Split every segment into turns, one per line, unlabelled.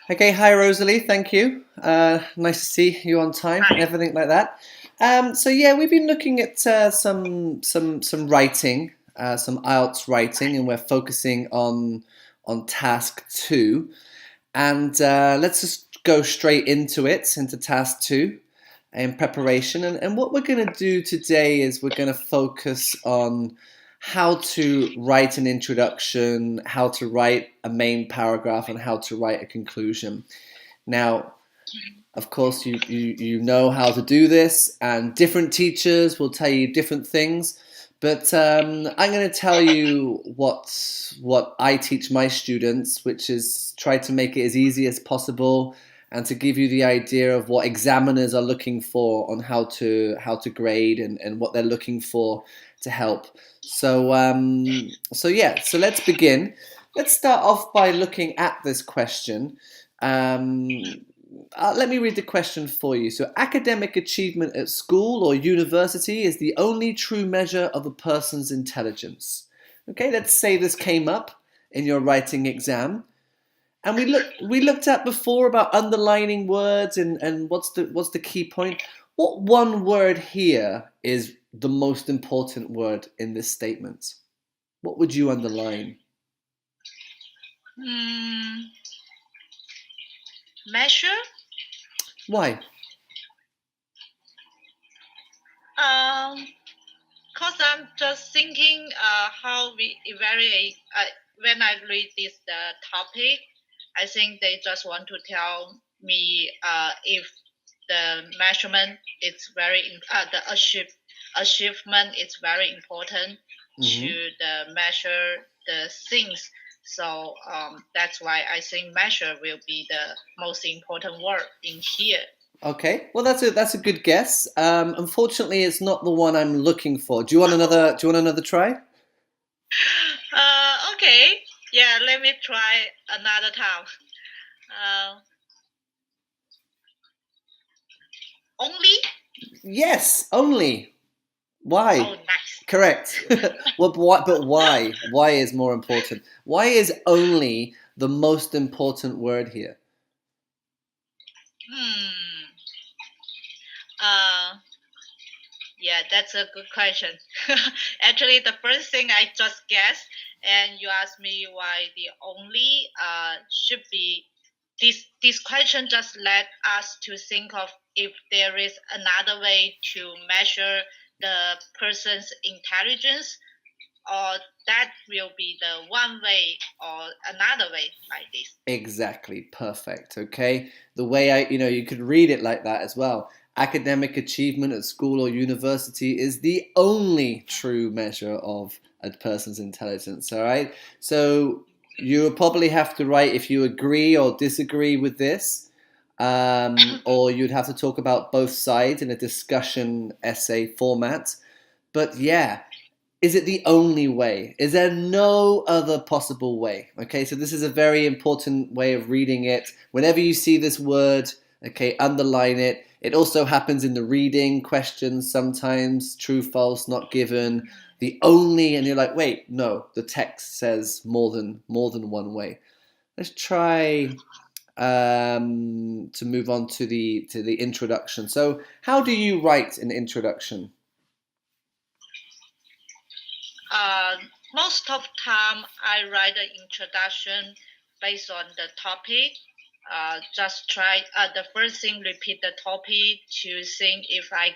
Okay, hi Rosalie, thank you. Nice to see you on time and
Hi.
everything like that. So yeah, we've been looking at some writing, some IELTS writing, and we're focusing on task two. And let's just go straight into it, into task two, in preparation. And what we're going to do today is we're going to focus on how to write an introduction, how to write a main paragraph, and how to write a conclusion. Now, of course, you know how to do this, and different teachers will tell you different things. But I'm going to tell you what I teach my students, which is try to make it as easy as possible, and to give you the idea of what examiners are looking for on how to grade and what they're looking for to help. So yeah, so let's begin. Let's start off by looking at this question. Um, Let me read the question for you. So, academic achievement at school or university is the only true measure of a person's intelligence. Okay, let's say this came up in your writing exam, and we looked at before about underlining words and what's the key point. What one word here is the most important word in this statement? What would you underline?
Mm, Measure?
Why?
Um, cause I'm just thinking how we evaluate. When I read this topic, I think they just want to tell me if the measurement is the achievement is very important
Hmm.
to the measure the things. So that's why I think measure will be the most important word in here.
Okay, well that's a good guess. Unfortunately, it's not the one I'm looking for. Do you want another? Do you want another try?
Okay. Yeah, let me try another time. Uh, Only?
Yes, only. Why?
Oh, nice.
Correct. Well, but why? Why is more important? Why is only the most important word here?
Hmm. Uh, yeah, that's a good question. Actually, the first thing I just guessed, and you asked me why the only should be this question just led us to think of if there is another way to measure the person's intelligence, or that will be the one way or another way like this.
Exactly. Perfect. Okay. The way you could read it like that as well. Academic achievement at school or university is the only true measure of a person's intelligence. All right. So you will probably have to write if you agree or disagree with this, or you'd have to talk about both sides in a discussion essay format. But yeah, is it the only way? Is there no other possible way? Okay, so this is a very important way of reading it. Whenever you see this word, okay, underline it. It also happens in the reading questions sometimes, true, false, not given, the only, and you're like, wait, no, the text says more than one way. Let's try to move on to the introduction. So, how do you write an introduction?
Uh, Most of time I write the introduction based on the topic. Just try the first thing repeat the topic to think if I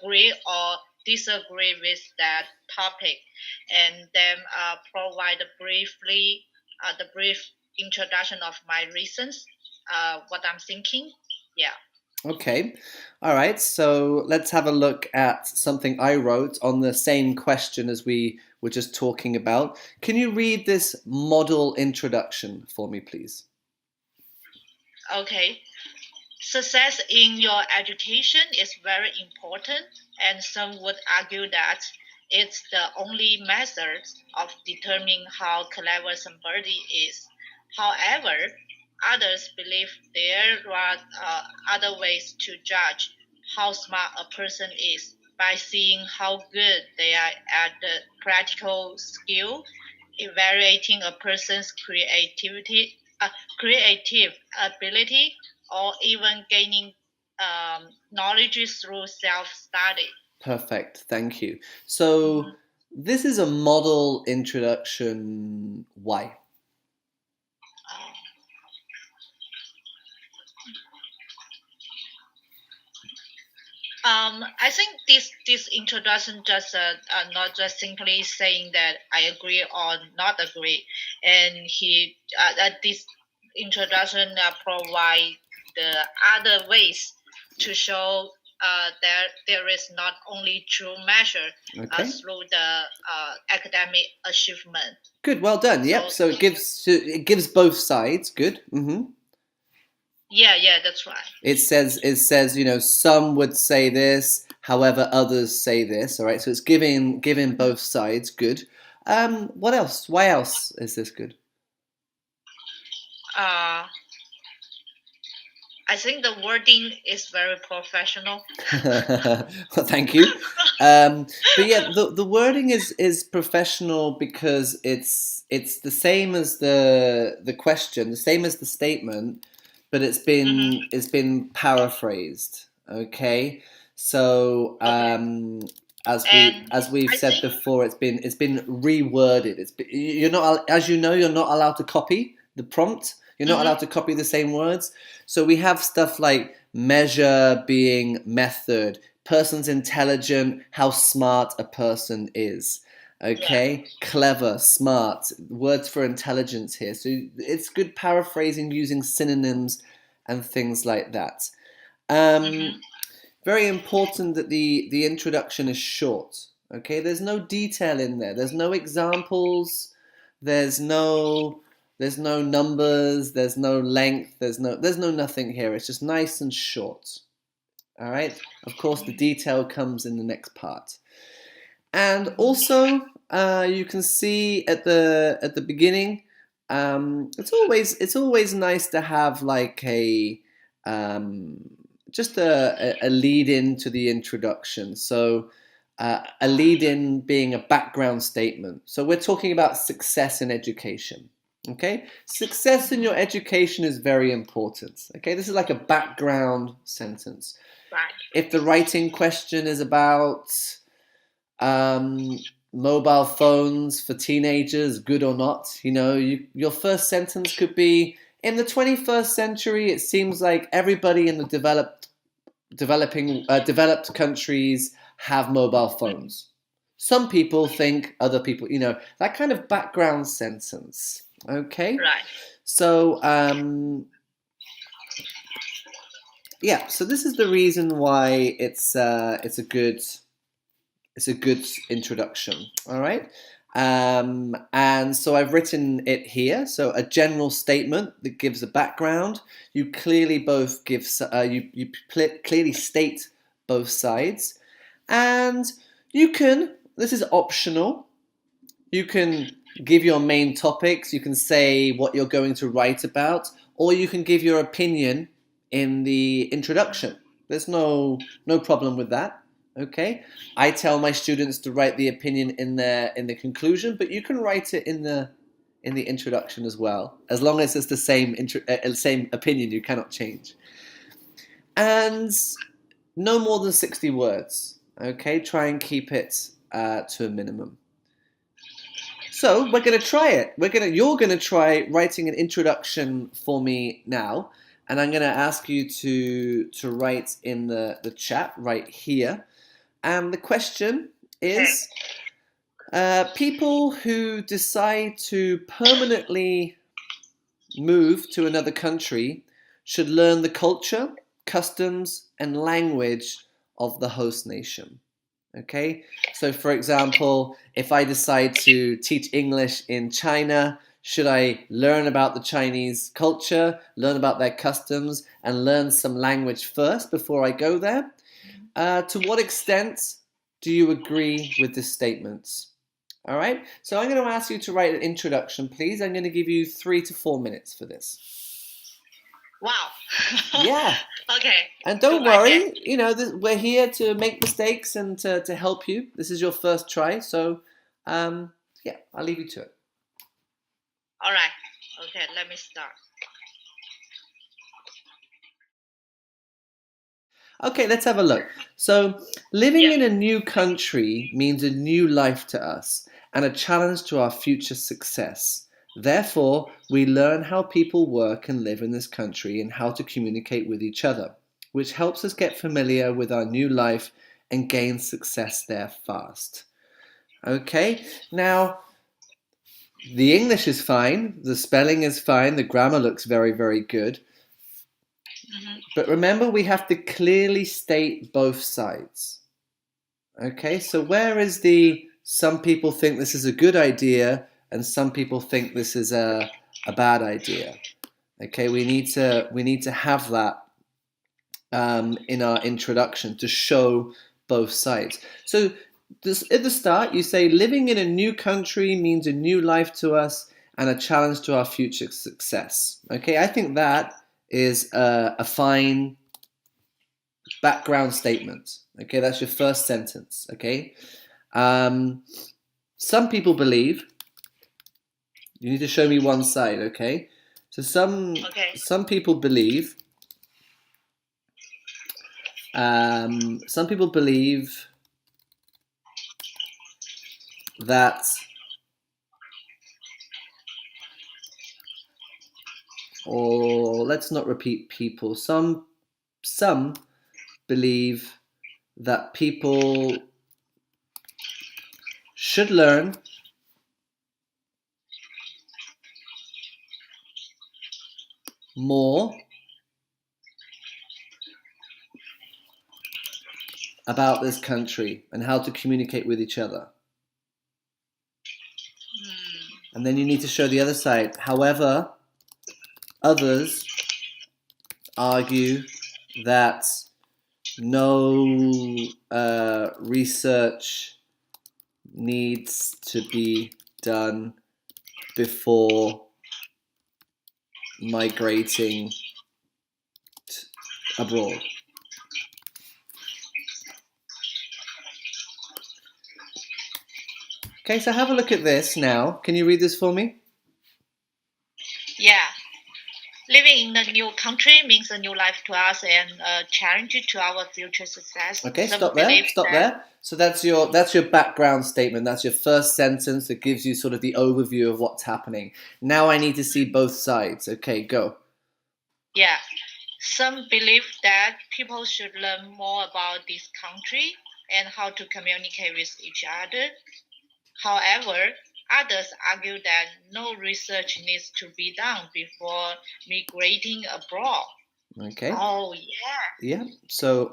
agree or disagree with that topic, and then provide the brief introduction of my reasons, what I'm thinking. Yeah.
Okay. All right. So let's have a look at something I wrote on the same question as we were just talking about. Can you read this model introduction for me, please?
Okay. Success in your education is very important, and some would argue that it's the only method of determining how clever somebody is. However, others believe there are other ways to judge how smart a person is by seeing how good they are at the practical skill, evaluating a person's creativity. creative ability, or even gaining knowledge through self-study.
Perfect. Thank you. So
Mhm.
this is a model introduction. Why?
I think this introduction just not just simply saying that I agree or not agree, and this introduction provide the other ways to show that there is not only true measure
Okay.
through the academic achievement.
Good. Well done. Yep.
So
So it gives both sides. Good.
yeah, that's right.
It says some would say this, however others say this. All right. So it's giving both sides. Good. What else? Why else is this good?
Uh, I think the wording is very professional.
Well, thank you. But yeah, the wording is professional because it's the same as the question, the same as the statement, but it's
Hmm.
been it's been paraphrased. Okay, so
Okay,
as we
and
as we've
I
said
think.
before, it's been reworded. You're not, as you know, you're not allowed to copy the prompt. You're not
Mhm.
allowed to copy the same words. So we have stuff like measure being method, person's intelligent, how smart a person is.
Yeah.
Okay, clever, smart, words for intelligence here. So it's good paraphrasing using synonyms and things like that. Um,
Mhm.
very important that the introduction is short. Okay, there's no detail in there. There's no examples. There's no there's no numbers. There's no length. There's no nothing here. It's just nice and short. All right. Of course, the detail comes in the next part. And also, you can see at the beginning, it's always nice to have like um, just a lead in to the introduction. So a lead in being a background statement. So we're talking about success in education. Okay, success in your education is very important. Okay, this is like a background sentence.
Right.
If the writing question is about um, mobile phones for teenagers, good or not. Your first sentence could be, in the 21st century, it seems like everybody in the developed countries have mobile phones. Some people think other people, that kind of background sentence. Okay,
Right.
so yeah, so this is the reason why it's a good introduction. All right. And so I've written it here. So a general statement that gives a background. You clearly both give. Clearly state both sides, and you can. This is optional. You can give your main topics. You can say what you're going to write about, or you can give your opinion in the introduction. There's no problem with that. Okay, I tell my students to write the opinion in the conclusion, but you can write it in the introduction as well, as long as it's the same opinion. You cannot change, and no more than 60 words. Okay, try and keep it to a minimum. So we're going to try it. You're going to try writing an introduction for me now, and I'm going to ask you to write in the chat right here. And the question
Okay.
is, people who decide to permanently move to another country should learn the culture, customs, and language of the host nation. Okay, so for example, if I decide to teach English in China, should I learn about the Chinese culture, learn about their customs, and learn some language first before I go there? To what extent do you agree with this statement? All right, so I'm going to ask you to write an introduction, please. I'm going to give you 3 to 4 minutes for this.
Wow.
Yeah,
Okay.
and
Do
don't
I get?
worry, we're here to make mistakes and to help you. This is your first try, so yeah, I'll leave you to it.
All right. Okay. Let me start.
Okay, let's have a look. So, living
Yeah.
in a new country means a new life to us and a challenge to our future success. Therefore, we learn how people work and live in this country and how to communicate with each other, which helps us get familiar with our new life and gain success there fast. Okay, now the English is fine, the spelling is fine, the grammar looks very, very good. But remember, we have to clearly state both sides. Okay, so where is the some people think this is a good idea and some people think this is a bad idea? Okay, we need to have that in our introduction to show both sides. So at the start, you say living in a new country means a new life to us and a challenge to our future success. Okay, I think that is a fine background statement. Okay, that's your first sentence. Okay, some people believe. You need to show me one side. Okay, so some people believe. Some people believe that or let's not repeat people. Some believe that people should learn more about this country and how to communicate with each other. And then you need to show the other side. However, others argue that no research needs to be done before migrating abroad. Okay, so have a look at this now. Can you read this for me?
Yeah. Living in a new country means a new life to us and a challenge to our future success.
Okay,
Some
stop there.
believe
Stop
that-
there. So that's your background statement. That's your first sentence that gives you sort of the overview of what's happening. Now I need to see both sides. Okay, go.
Yeah. Some believe that people should learn more about this country and how to communicate with each other. However, others argue that no research needs to be done before migrating abroad.
Okay.
Oh, yeah.
Yeah. So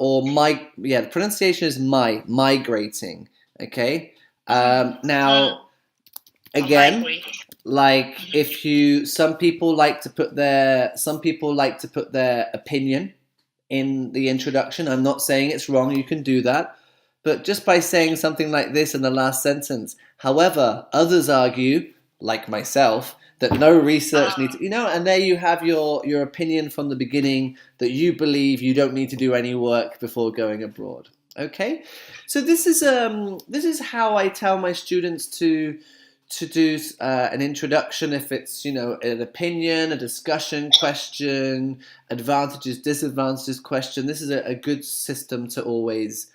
the pronunciation is migrating. Okay. Now again,
Migrating.
like if you some people like to put their opinion in the introduction. I'm not saying it's wrong, you can do that. But just by saying something like this in the last sentence, however, others argue, like myself, that no research needs, and there you have your opinion from the beginning that you believe you don't need to do any work before going abroad. Okay, so this is how I tell my students to do an introduction. If it's an opinion, a discussion question, advantages, disadvantages question. This is a good system to always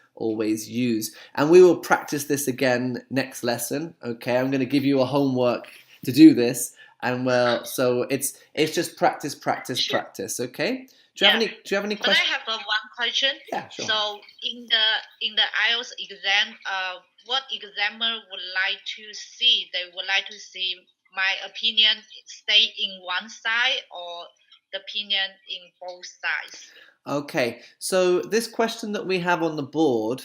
use, and we will practice this again next lesson. Okay, I'm going to give you a homework to do this, and so it's just practice. Okay, do you have any
But I
questions?
have one question.
Yeah, sure.
So in the IELTS exam, what examiner would like to see? They would like to see my opinion stay in one side or the opinion in both sides.
Okay, so this question that we have on the board,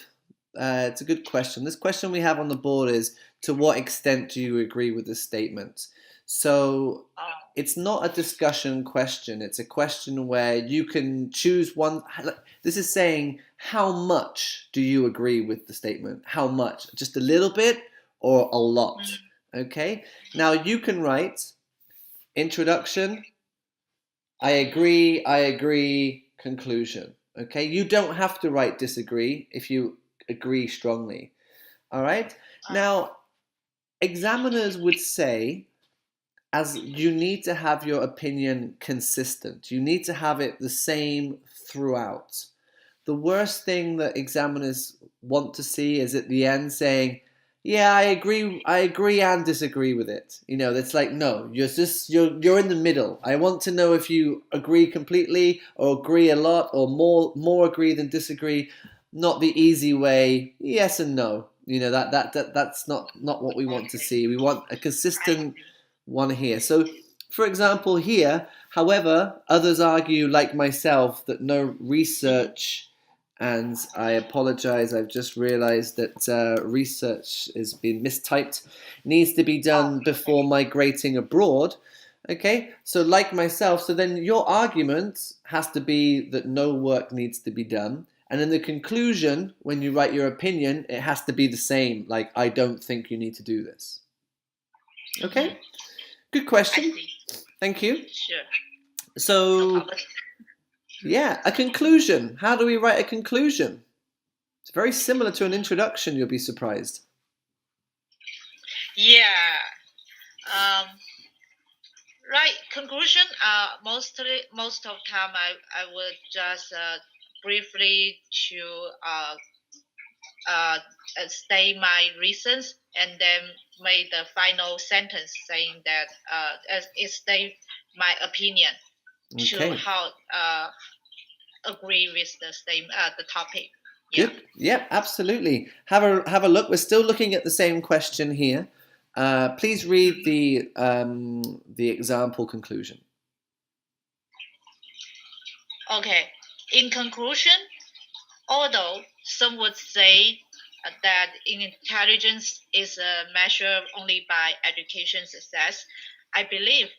it's a good question. This question we have on the board is, to what extent do you agree with this statement? So it's not a discussion question. It's a question where you can choose one. This is saying, how much do you agree with the statement? How much? Just a little bit or a lot? Okay, now you can write introduction, I agree, conclusion. Okay, you don't have to write disagree if you agree strongly. All right, now examiners would say, as you need to have your opinion consistent, you need to have it the same throughout. the worst thing that examiners want to see is at the end saying, "Yeah, I agree and disagree with it." You know, it's like, no, you're in the middle. I want to know if you agree completely or agree a lot or more agree than disagree, not the easy way, yes and no. You know, that's not what we want to see. We want a consistent one here. So, for example, here, however, others argue, like myself, that no research, and I apologize, I've just realized that research has been mistyped, needs to be done before migrating abroad. Okay, so like myself, so then your argument has to be that no work needs to be done. And in the conclusion, when you write your opinion, it has to be the same, like, I don't think you need to do this. Okay? Good question. Thank you.
Sure.
So, yeah, a conclusion. How do we write a conclusion? It's very similar to an introduction, you'll be surprised.
Yeah. Right. Conclusion. Most of time I would just briefly to state my reasons and then make the final sentence saying that it state my opinion to how agree with the topic.
Good. Yep, absolutely. Have a look. We're still looking at the same question here. Please read the example conclusion.
Okay. In conclusion, although some would say that intelligence is measured only by education success, I believe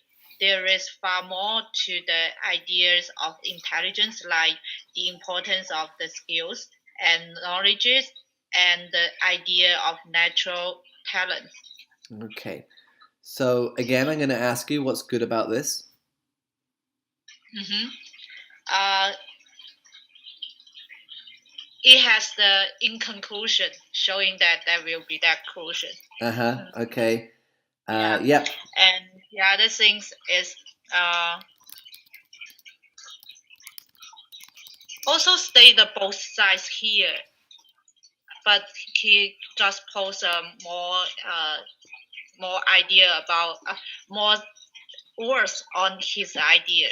there is far more to the ideas of intelligence, like the importance of the skills and knowledges and the idea of natural talents.
Okay. So again, I'm going to ask you, what's good about this?
It has the in conclusion showing that there will be that conclusion.
Okay. Yep.
And the other things is also state the both sides here, but he just posts more idea about more words on his idea.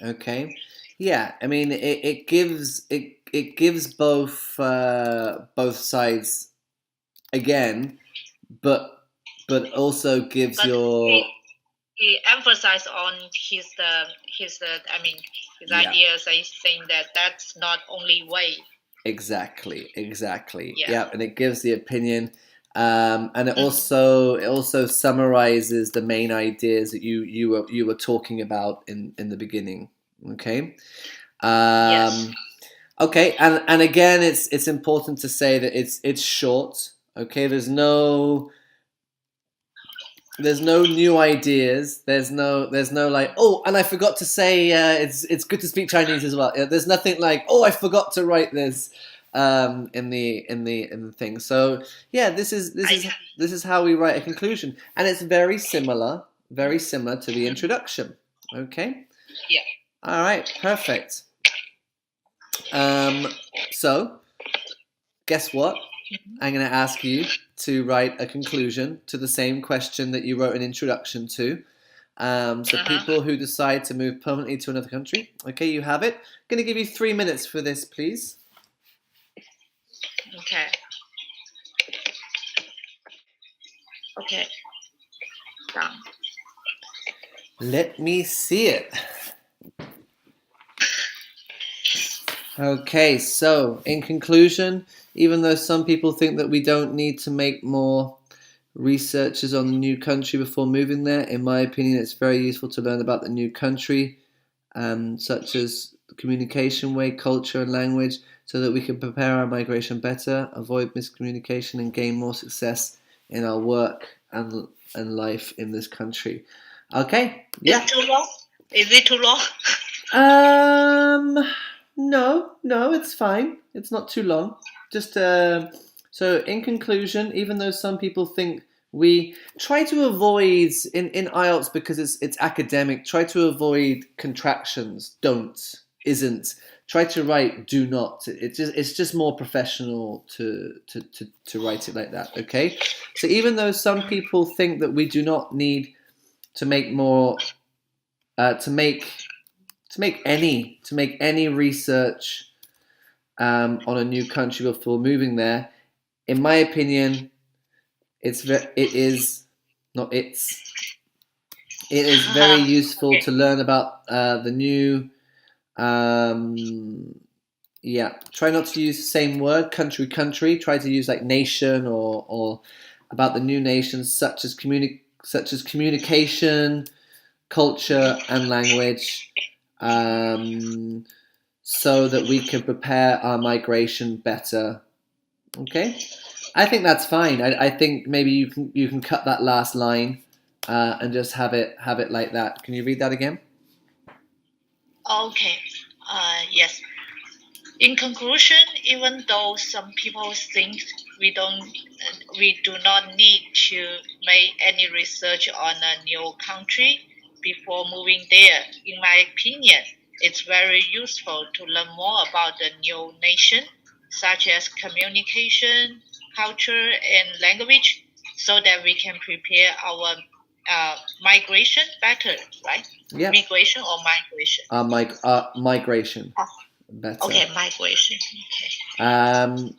Okay. Yeah, I mean it gives both sides again, but also gives
he emphasized on his ideas, saying that that's not only way.
Exactly. Yeah, and it gives the opinion, and it also summarizes the main ideas that you were talking about in the beginning. Okay.
Yes.
Okay, and again, it's important to say that it's short. Okay, there's no new ideas. There's no like, oh, and I forgot to say it's good to speak Chinese as well. There's nothing like, oh, I forgot to write this in the thing. So yeah, this is how we write a conclusion, and it's very similar to the introduction. Okay.
Yeah.
All right. Perfect. So guess what? I'm going to ask you to write a conclusion to the same question that you wrote an introduction to. So people who decide to move permanently to another country. Okay, you have it. I'm going to give you 3 minutes for this, please.
Okay. Done.
Let me see it. Okay, so in conclusion, even though some people think that we don't need to make more researches on the new country before moving there, in my opinion, it's very useful to learn about the new country, such as the communication way, culture, and language, so that we can prepare our migration better, avoid miscommunication, and gain more success in our work and life in this country. Okay, yeah.
Is it too long? Is it too long?
No, it's fine. It's not too long. Just so in conclusion, even though some people think we try to avoid in IELTS because it's academic, try to avoid contractions, don't, isn't, try to write do not. It's just more professional to write it like that. Okay. So even though some people think that we do not need to make more to make any research on a new country before moving there, in my opinion, it is not it's it is very useful
Okay.
to learn about the new. Yeah, try not to use the same word, country, country. Try to use like nation or about the new nations, such as communication, culture, and language, so that we can prepare our migration better. Okay, I think that's fine. I think maybe you can cut that last line and just have it like that. Can you read that again?
Okay. Yes. In conclusion, even though some people think we do not need to make any research on a new country before moving there, in my opinion, it's very useful to learn more about the new nation, such as communication, culture, and language, so that we can prepare our migration better, right?
Yeah.
Migration or migration?
Migration
Oh,
better.
okay, migration. Okay.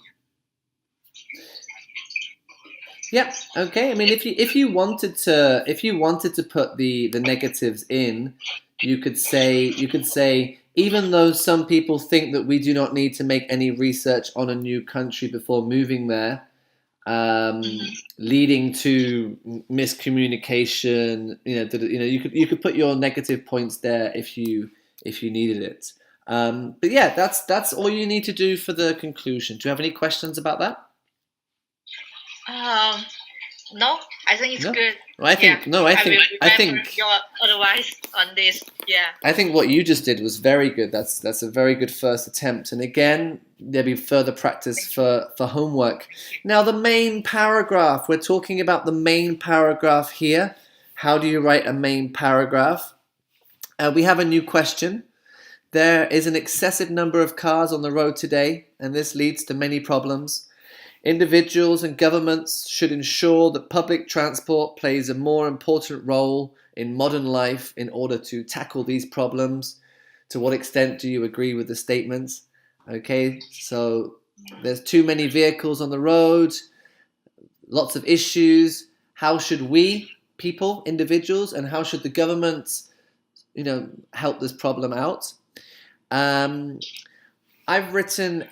Yeah. Okay. I mean, if you wanted to put the negatives in, you could say even though some people think that we do not need to make any research on a new country before moving there, leading to miscommunication. You could put your negative points there if you needed it. But yeah, that's all you need to do for the conclusion. Do you have any questions about that?
Um, no, I think it's
No.
good.
Well, I think
Yeah,
no. I
I will remember
think
your advice on this. Yeah.
I think what you just did was very good. That's a very good first attempt. And again, there'll be further practice
Thank you.
for homework. Now, the main paragraph. We're talking about the main paragraph here. How do you write a main paragraph? We have a new question. There is an excessive number of cars on the road today, and this leads to many problems. Individuals and governments should ensure that public transport plays a more important role in modern life in order to tackle these problems. To what extent do you agree with the statements? Okay, so there's too many vehicles on the road, lots of issues. How should we, people, individuals, and how should the government, help this problem out? Um, I've written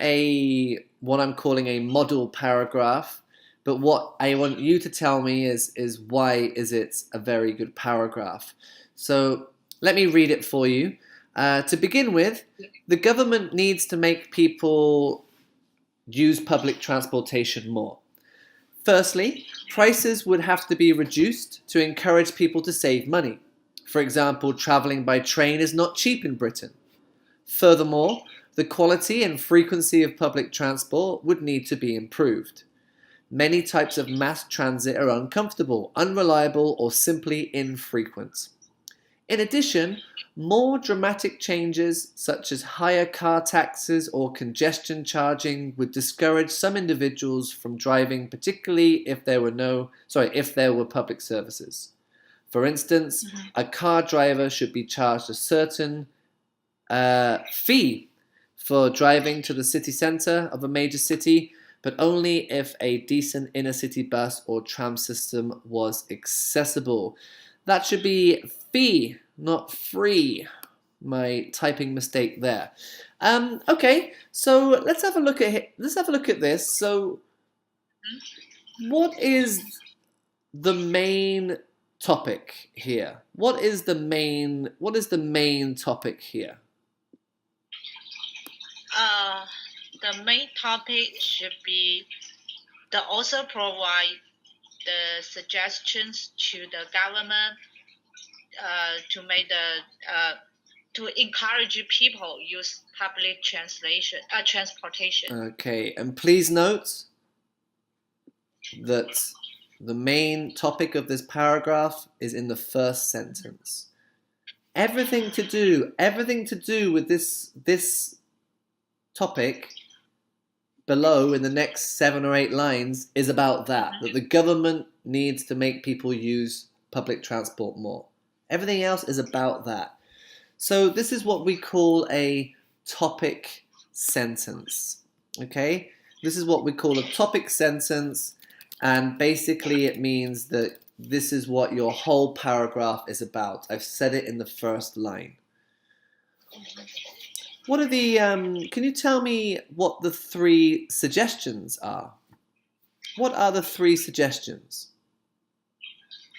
what I'm calling a model paragraph, but what I want you to tell me is why is it a very good paragraph? So let me read it for you. To begin with, the government needs to make people use public transportation more. Firstly, prices would have to be reduced to encourage people to save money. For example, travelling by train is not cheap in Britain. Furthermore, the quality and frequency of public transport would need to be improved. Many types of mass transit are uncomfortable, unreliable, or simply infrequent. In addition, more dramatic changes such as higher car taxes or congestion charging would discourage some individuals from driving, particularly if there were public services. For instance, a car driver should be charged a certain fee for driving to the city centre of a major city, but only if a decent inner city bus or tram system was accessible. That should be fee, not free. My typing mistake there. Okay, so let's have a look at this. So, what is the main topic here? What is the main topic here?
The main topic should be the author provide the suggestions to the government to make to encourage people use public transportation.
Okay, and please note that the main topic of this paragraph is in the first sentence. Everything to do with this topic below in the next 7 or 8 lines is about that the government needs to make people use public transport more. Everything else is about that. So this is what we call a topic sentence. Okay? This is what we call a topic sentence, and basically it means that this is what your whole paragraph is about. I've said it in the first line. What are the, can you tell me what the 3 suggestions are? What are the 3 suggestions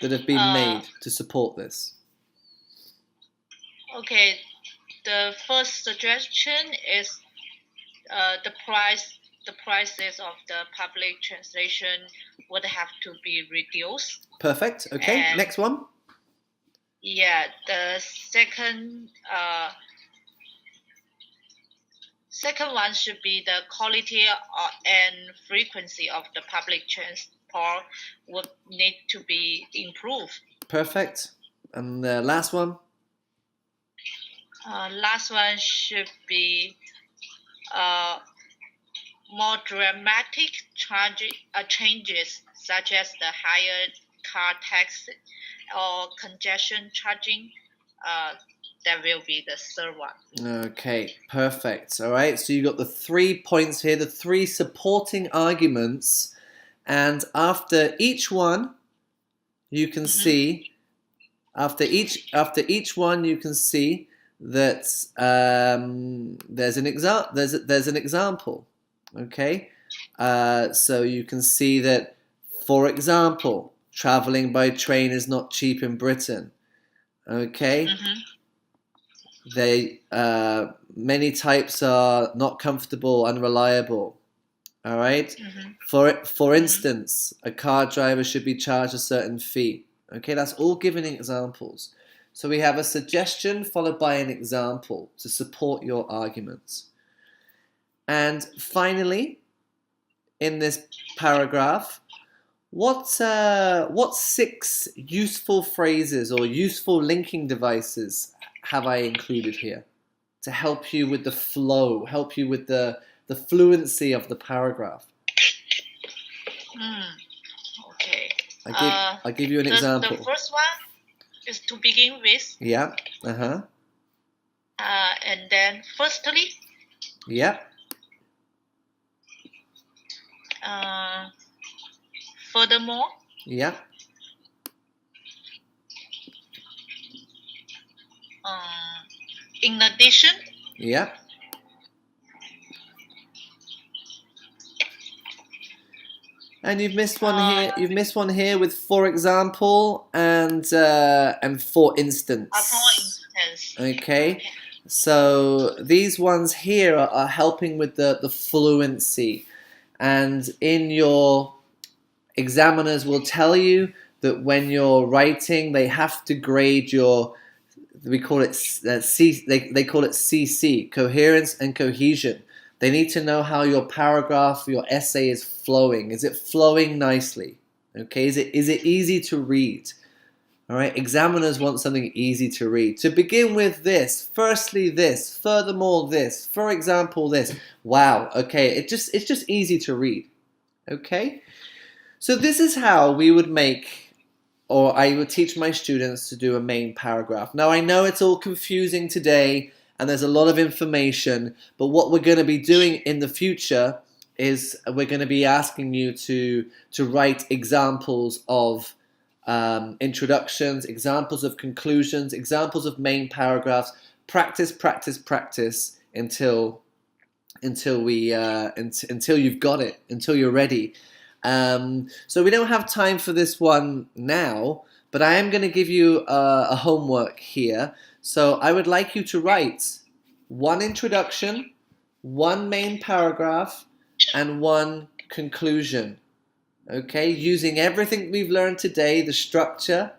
that have been made to support this?
Okay, the first suggestion is the prices of the public translation would have to be reduced.
Perfect. Okay, and next one.
Yeah, the second one should be the quality and frequency of the public transport would need to be improved.
Perfect. And the last one?
Last one should be more dramatic changes, such as the higher car tax or congestion charging. That will be the third one.
Okay, perfect. All right, so you got the 3 points here, the 3 supporting arguments, and after each one, you can see. After each one, you can see that there's an example. Okay, so you can see that, for example, traveling by train is not cheap in Britain. Okay. Many types are not comfortable, unreliable. All right. For instance, a car driver should be charged a certain fee. Okay, that's all given examples. So we have a suggestion followed by an example to support your arguments. And finally, in this paragraph, what 6 useful phrases or useful linking devices have I included here to help you with the flow, help you with the fluency of the paragraph?
Okay.
I'll give you an example.
The first one is to begin with.
Yeah.
And then firstly.
Yeah.
Furthermore.
Yeah.
In addition.
Yeah. And you've missed one here. You've missed one here with for example and for instance.
For instance.
Okay. So these ones here are helping with the fluency, and in your examiners will tell you that when you're writing, they have to grade your. We call it They call it CC, coherence and cohesion. They need to know how your paragraph, your essay is flowing. Is it flowing nicely? Okay, is it easy to read? All right, examiners want something easy to read. To begin with this, firstly this, furthermore this, for example this. Wow, okay, it's just easy to read. Okay? So this is how we would make, or I would teach my students to do a main paragraph. Now I know it's all confusing today and there's a lot of information, but what we're going to be doing in the future is we're going to be asking you to write examples of introductions, examples of conclusions, examples of main paragraphs. Practice, practice, practice until you've got it, until you're ready. So we don't have time for this one now, but I am going to give you a homework here. So I would like you to write 1 introduction, 1 main paragraph, and 1 conclusion. Okay, using everything we've learned today, the structure,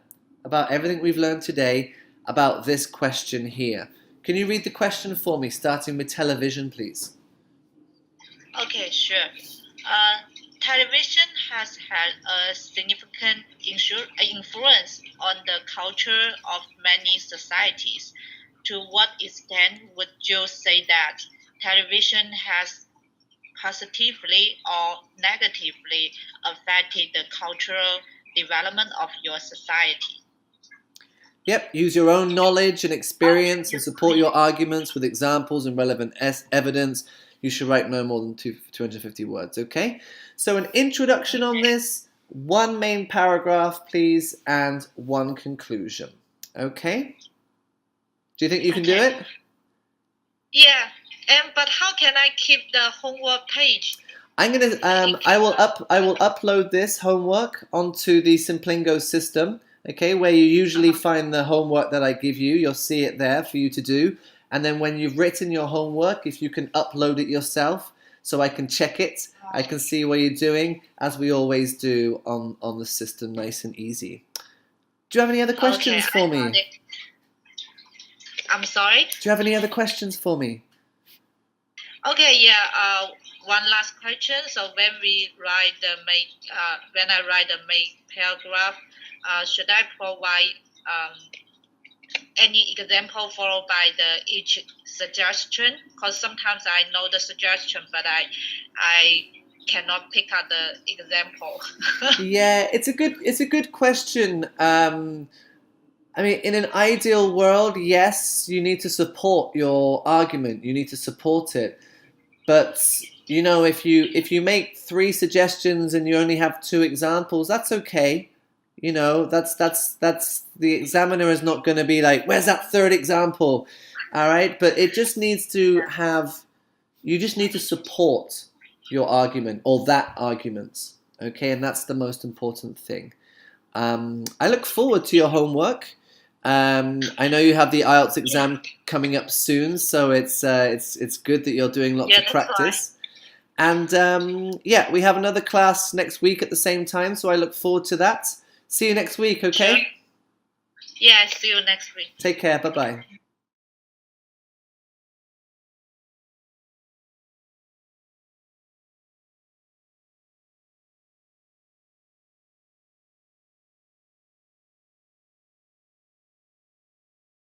about everything we've learned today, about this question here. Can you read the question for me, starting with television, please?
Okay, sure. Television has had a significant influence on the culture of many societies. To what extent would you say that television has positively or negatively affected the cultural development of your society?
Yep, use your own knowledge and experience and support your arguments with examples and relevant evidence. You should write no more than 250 words, okay? So an introduction on this, one main paragraph, please, and one conclusion, okay? Do you think you can do it?
Yeah, but how can I keep the homework page?
I'm gonna I will upload this homework onto the Simplingo system, okay, where you usually find the homework that I give you. You'll see it there for you to do. And then when you've written your homework, if you can upload it yourself so I can check it, I can see what you're doing, as we always do on the system, nice and easy. Do you have any other questions for me?
I'm sorry?
Do you have any other questions for me?
Okay, yeah. One last question. So when we write when I write the main paragraph, should I provide any example followed by each suggestion? Because sometimes I know the suggestion, but I cannot pick out the example.
Yeah, it's a good question. I mean, in an ideal world, yes, you need to support your argument. You need to support it. But you know, if you make 3 suggestions and you only have 2 examples, that's okay. You know, that's the examiner is not going to be like, where's that 3rd example? All right, but it just needs to have. You just need to support your argument or that argument. Okay, and that's the most important thing. I look forward to your homework. I know you have the IELTS exam coming up soon, so it's good that you're doing lots of practice. And yeah, we have another class next week at the same time, so I look forward to that. See you next week, okay?
Yeah, see you next week.
Take care. Bye-bye.